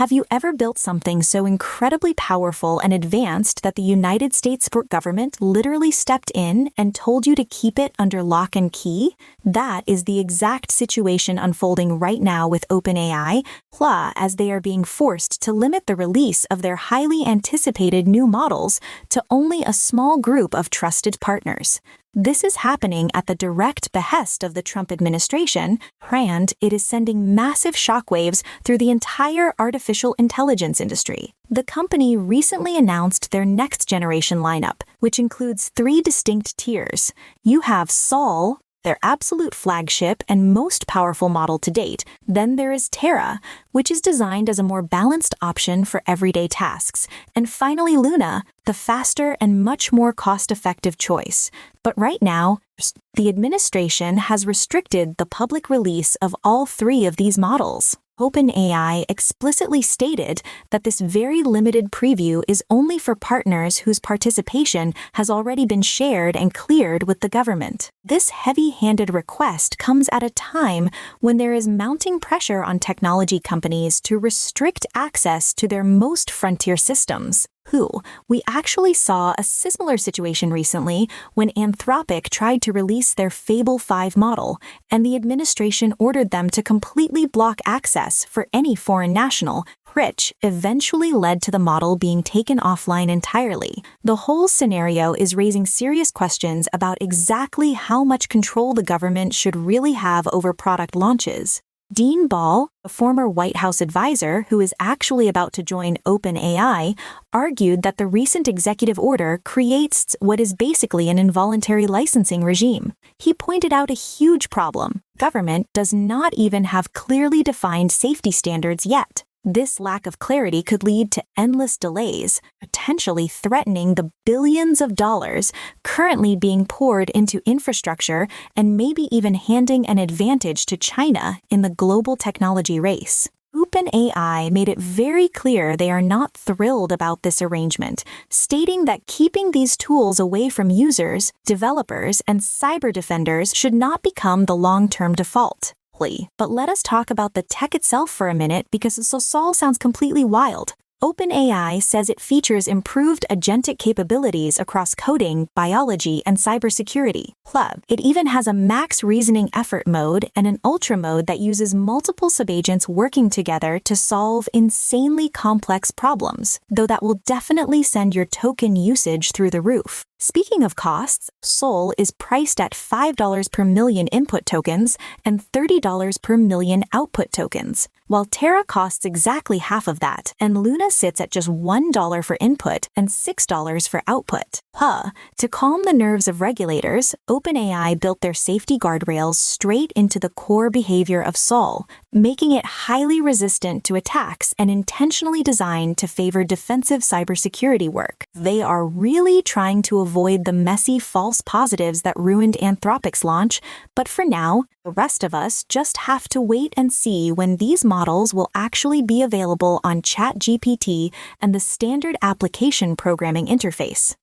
Have you ever built something so incredibly powerful and advanced that the United States government literally stepped in and told you to keep it under lock and key? That is the exact situation unfolding right now with OpenAI, as they are being forced to limit the release of their highly anticipated new models to only a small group of trusted partners. This is happening at the direct behest of the Trump administration, and it is sending massive shockwaves through the entire artificial intelligence industry. The company recently announced their next-generation lineup, which includes 3 distinct tiers. You have Sol, their absolute flagship and most powerful model to date. Then there is Terra, which is designed as a more balanced option for everyday tasks. And finally Luna, the faster and much more cost-effective choice. But right now, the administration has restricted the public release of all 3 of these models. OpenAI explicitly stated that this very limited preview is only for partners whose participation has already been shared and cleared with the government. This heavy-handed request comes at a time when there is mounting pressure on technology companies to restrict access to their most frontier systems. We actually saw a similar situation recently when Anthropic tried to release their Fable 5 model, and the administration ordered them to completely block access for any foreign national, which eventually led to the model being taken offline entirely. The whole scenario is raising serious questions about exactly how much control the government should really have over product launches. Dean Ball, a former White House advisor who is actually about to join OpenAI, argued that the recent executive order creates what is basically an involuntary licensing regime. He pointed out a huge problem. Government does not even have clearly defined safety standards yet. This lack of clarity could lead to endless delays, potentially threatening the billions of dollars currently being poured into infrastructure and maybe even handing an advantage to China in the global technology race. OpenAI made it very clear they are not thrilled about this arrangement, stating that keeping these tools away from users, developers, and cyber defenders should not become the long-term default. But let us talk about the tech itself for a minute because Sol sounds completely wild. OpenAI says it features improved agentic capabilities across coding, biology, and cybersecurity. It even has a max reasoning effort mode and an ultra mode that uses multiple subagents working together to solve insanely complex problems, though that will definitely send your token usage through the roof. Speaking of costs, Sol is priced at $5 per million input tokens and $30 per million output tokens, while Terra costs exactly half of that, and Luna sits at just $1 for input and $6 for output. To calm the nerves of regulators, OpenAI built their safety guardrails straight into the core behavior of Sol, making it highly resistant to attacks and intentionally designed to favor defensive cybersecurity work. They are really trying to avoid the messy false positives that ruined Anthropic's launch, but for now, the rest of us just have to wait and see when these models will actually be available on ChatGPT and the standard application programming interface.